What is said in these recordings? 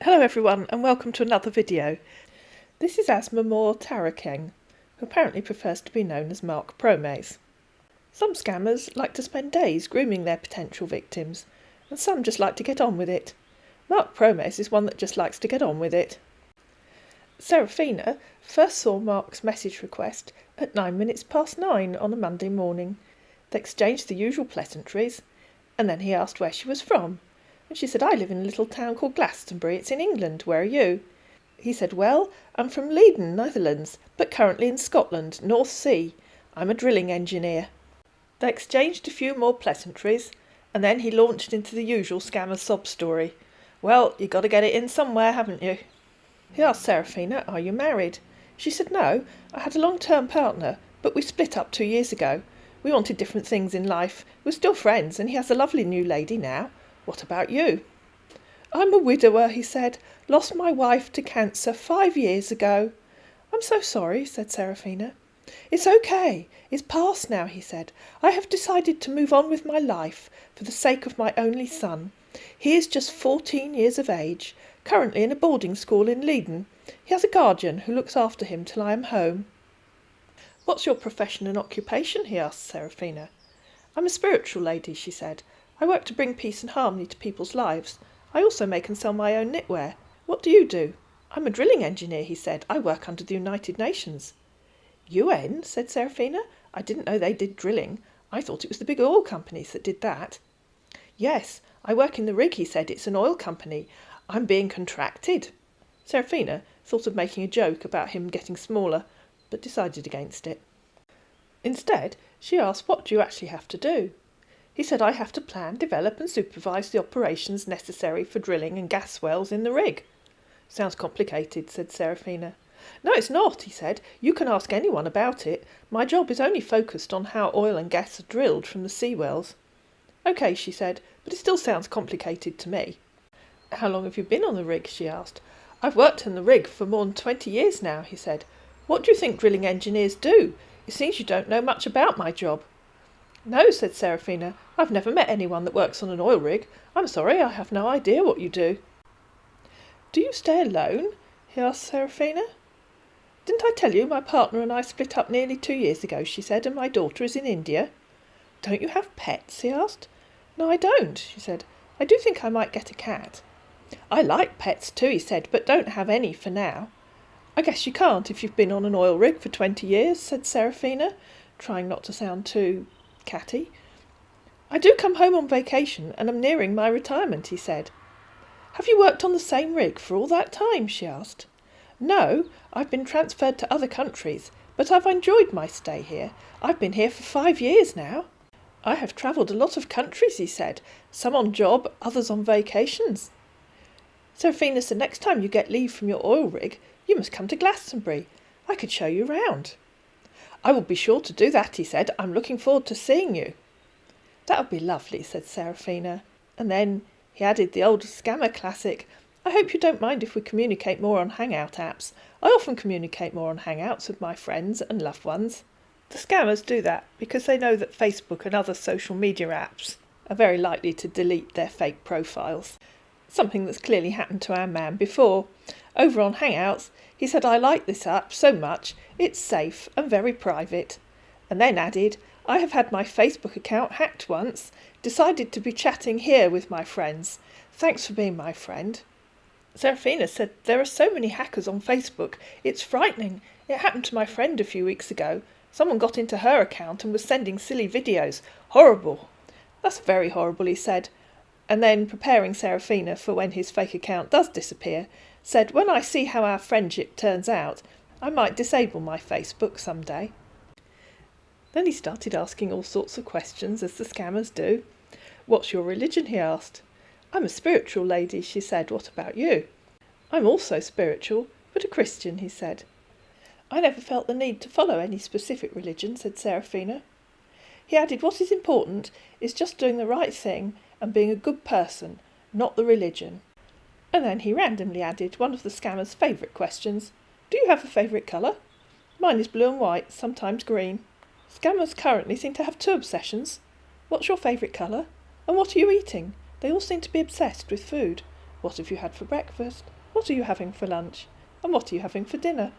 Hello everyone and welcome to another video. This is Asma Moore Tarakeng, who apparently prefers to be known as Mark Promes. Some scammers like to spend days grooming their potential victims, and some just like to get on with it. Mark Promes is one that just likes to get on with it. Serafina first saw Mark's message request at 9 minutes past 9 on a Monday morning. They exchanged the usual pleasantries, and then he asked where she was from. And she said, "I live in a little town called Glastonbury. It's in England. Where are you?" He said, "Well, I'm from Leiden, Netherlands, but currently in Scotland, North Sea. I'm a drilling engineer." They exchanged a few more pleasantries, and then he launched into the usual scammer sob story. "Well, you got to get it in somewhere, haven't you?" He asked Serafina, "Are you married?" She said, "No, I had a long-term partner, but we split up 2 years ago. We wanted different things in life. We're still friends, and he has a lovely new lady now. What about you?" "I'm a widower," he said. "Lost my wife to cancer 5 years ago." "I'm so sorry," said Serafina. "It's okay. It's past now," he said. "I have decided to move on with my life for the sake of my only son. He is just 14 years of age, currently in a boarding school in Leiden. He has a guardian who looks after him till I am home." "What's your profession and occupation?" he asked Serafina. "I'm a spiritual lady," she said. "I work to bring peace and harmony to people's lives. I also make and sell my own knitwear. What do you do?" "I'm a drilling engineer," he said. "I work under the United Nations." "UN?" said Serafina. "I didn't know they did drilling. I thought it was the big oil companies that did that." "Yes, I work in the rig," he said. "It's an oil company. I'm being contracted." Serafina thought of making a joke about him getting smaller, but decided against it. Instead, she asked, "What do you actually have to do?" He said, "I have to plan, develop and supervise the operations necessary for drilling and gas wells in the rig." "Sounds complicated," said Serafina. "No, it's not," he said. "You can ask anyone about it. My job is only focused on how oil and gas are drilled from the sea wells." "OK," she said, "but it still sounds complicated to me." "How long have you been on the rig?" she asked. "I've worked in the rig for more than 20 years now," he said. "What do you think drilling engineers do? It seems you don't know much about my job." "No," said Serafina. "I've never met anyone that works on an oil rig. I'm sorry, I have no idea what you do." "Do you stay alone?" he asked Serafina. "Didn't I tell you my partner and I split up nearly 2 years ago," she said, "and my daughter is in India?" "Don't you have pets?" he asked. "No, I don't," she said. "I do think I might get a cat." "I like pets too," he said, "but don't have any for now." "I guess you can't if you've been on an oil rig for 20 years, said Serafina, trying not to sound too catty. "I do come home on vacation and am nearing my retirement," he said. "Have you worked on the same rig for all that time?" she asked. "No, I've been transferred to other countries, but I've enjoyed my stay here. I've been here for 5 years now." "I have travelled a lot of countries," he said, "some on job, others on vacations." Serafina said, "Next time you get leave from your oil rig, you must come to Glastonbury. I could show you round." "I will be sure to do that," he said. "I'm looking forward to seeing you." "That would be lovely," said Serafina. And then he added the old scammer classic, "I hope you don't mind if we communicate more on Hangout apps. I often communicate more on Hangouts with my friends and loved ones." The scammers do that because they know that Facebook and other social media apps are very likely to delete their fake profiles. Something that's clearly happened to our man before. Over on Hangouts, he said, "I like this app so much, it's safe and very private." And then added, "I have had my Facebook account hacked once. Decided to be chatting here with my friends. Thanks for being my friend." Serafina said, "There are so many hackers on Facebook. It's frightening. It happened to my friend a few weeks ago. Someone got into her account and was sending silly videos. Horrible." "That's very horrible," he said. And then, preparing Serafina for when his fake account does disappear, said, "When I see how our friendship turns out, I might disable my Facebook someday." Then he started asking all sorts of questions, as the scammers do. "What's your religion?" he asked. "I'm a spiritual lady," she said. "What about you?" "I'm also spiritual, but a Christian," he said. "I never felt the need to follow any specific religion," said Serafina. He added, "What is important is just doing the right thing and being a good person, not the religion." And then he randomly added one of the scammer's favourite questions. "Do you have a favourite colour?" "Mine is blue and white, sometimes green." Scammers currently seem to have 2 obsessions. What's your favourite colour? And what are you eating? They all seem to be obsessed with food. What have you had for breakfast? What are you having for lunch? And what are you having for dinner?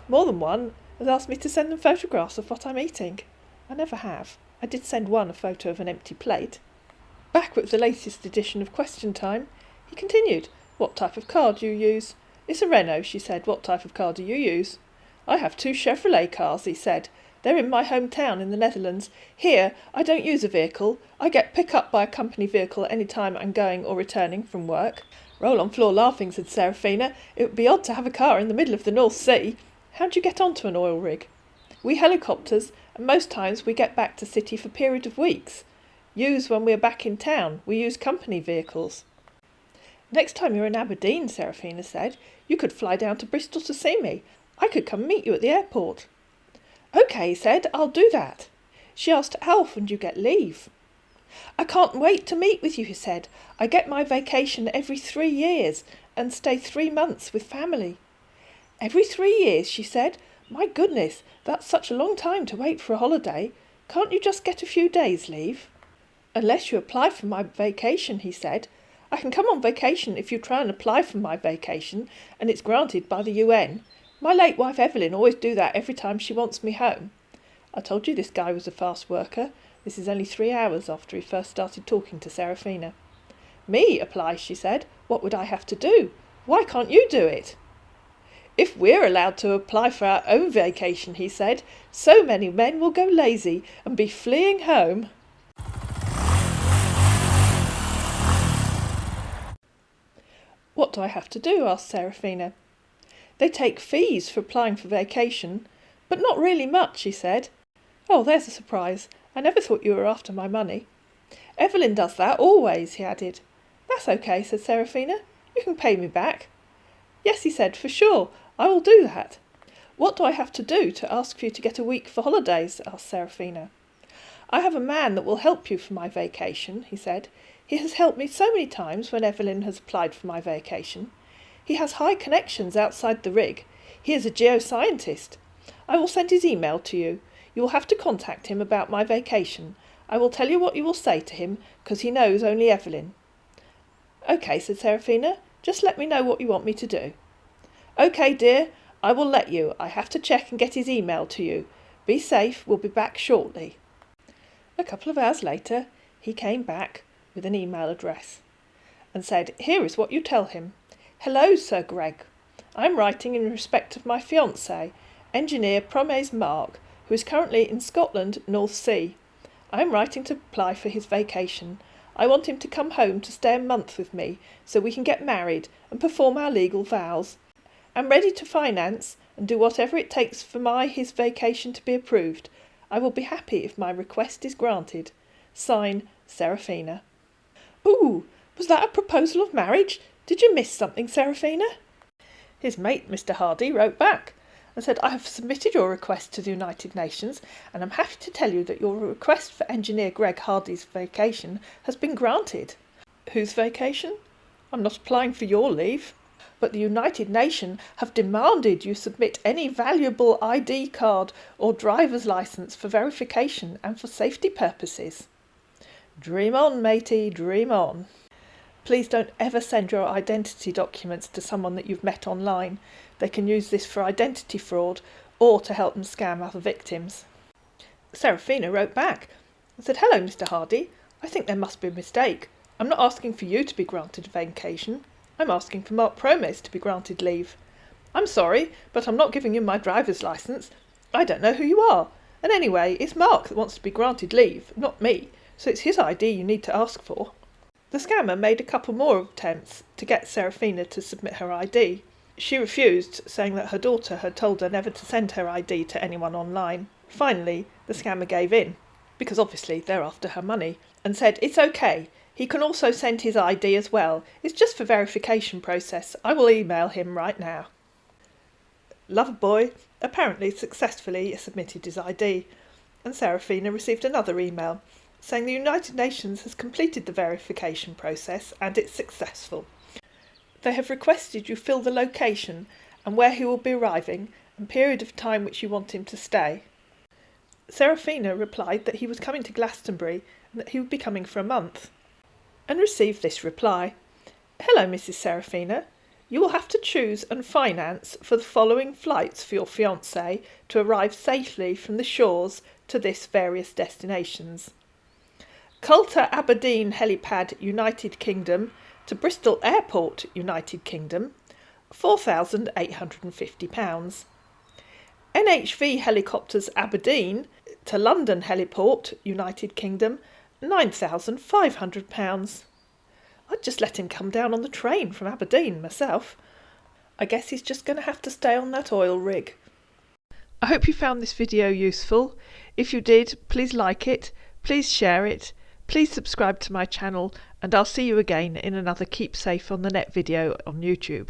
More than one has asked me to send them photographs of what I'm eating. I never have. I did send one a photo of an empty plate. Back with the latest edition of Question Time, he continued, "What type of car do you use?" "It's a Renault," she said. "What type of car do you use?" "I have 2 Chevrolet cars," he said. "They're in my hometown in the Netherlands. Here, I don't use a vehicle. I get picked up by a company vehicle any time I'm going or returning from work." "Roll on floor laughing," said Seraphina. "It would be odd to have a car in the middle of the North Sea. How do you get onto an oil rig?" "We helicopters, and most times we get back to city for a period of weeks. Use when we're back in town. We use company vehicles." "Next time you're in Aberdeen," Seraphina said, "you could fly down to Bristol to see me. I could come meet you at the airport." "OK," he said, "I'll do that." She asked, "How often do you get leave?" "I can't wait to meet with you," he said. "I get my vacation every 3 years and stay 3 months with family." "Every 3 years," she said. "My goodness, that's such a long time to wait for a holiday. Can't you just get a few days' leave?" "Unless you apply for my vacation," he said. "I can come on vacation if you try and apply for my vacation and it's granted by the UN. My late wife Evelyn always do that every time she wants me home." I told you this guy was a fast worker. This is only 3 hours after he first started talking to Seraphina. "Me apply," she said. "What would I have to do? Why can't you do it?" "If we're allowed to apply for our own vacation," he said, "so many men will go lazy and be fleeing home." "What do I have to do?" asked Seraphina. "They take fees for applying for vacation, but not really much," she said. "Oh, there's a surprise. I never thought you were after my money." "Evelyn does that always," he added. "That's OK," said Seraphina. "You can pay me back." "Yes," he said, "for sure. I will do that." "What do I have to do to ask for you to get a week for holidays?" asked Seraphina. "I have a man that will help you for my vacation," he said. "He has helped me so many times when Evelyn has applied for my vacation. He has high connections outside the rig. He is a geoscientist. I will send his email to you. You will have to contact him about my vacation. I will tell you what you will say to him, because he knows only Evelyn." "OK," said Seraphina. "Just let me know what you want me to do." "OK, dear. I will let you. I have to check and get his email to you. Be safe. We'll be back shortly." A couple of hours later, he came back with an email address and said, "Here is what you tell him. Hello, Sir Greg. I am writing in respect of my fiancé, engineer Promes Mark, who is currently in Scotland, North Sea. I am writing to apply for his vacation. I want him to come home to stay a month with me so we can get married and perform our legal vows. I'm ready to finance and do whatever it takes for his vacation to be approved. I will be happy if my request is granted. Sign, Seraphina." "Ooh, was that a proposal of marriage? Did you miss something, Seraphina?" His mate, Mr. Hardy, wrote back and said, "I have submitted your request to the United Nations and I'm happy to tell you that your request for engineer Greg Hardy's vacation has been granted." "Whose vacation? I'm not applying for your leave." "But the United Nations have demanded you submit any valuable ID card or driver's licence for verification and for safety purposes." Dream on, matey, dream on. Please don't ever send your identity documents to someone that you've met online. They can use this for identity fraud or to help them scam other victims. Seraphina wrote back and said, "Hello, Mr. Hardy. I think there must be a mistake. I'm not asking for you to be granted a vacation. I'm asking for Mark Promes to be granted leave. I'm sorry, but I'm not giving you my driver's licence. I don't know who you are. And anyway, it's Mark that wants to be granted leave, not me, so it's his ID you need to ask for." The scammer made a couple more attempts to get Seraphina to submit her ID. She refused, saying that her daughter had told her never to send her ID to anyone online. Finally, the scammer gave in, because obviously they're after her money, and said, "It's OK. He can also send his ID as well. It's just for verification process. I will email him right now." Loverboy apparently successfully submitted his ID, and Seraphina received another email saying the United Nations has completed the verification process and it's successful. They have requested you fill the location and where he will be arriving and period of time which you want him to stay. Seraphina replied that he was coming to Glastonbury and that he would be coming for a month, and received this reply: Hello, Mrs. Serafina. You will have to choose and finance for the following flights for your fiancé to arrive safely from the shores to this various destinations. Coulter Aberdeen Helipad, United Kingdom to Bristol Airport, United Kingdom, £4,850. NHV Helicopters Aberdeen to London Heliport, United Kingdom, £9,500. I'd just let him come down on the train from Aberdeen myself. I guess he's just going to have to stay on that oil rig. I hope you found this video useful. If you did, please like it, please share it, please subscribe to my channel, and I'll see you again in another Keep Safe on the Net video on YouTube.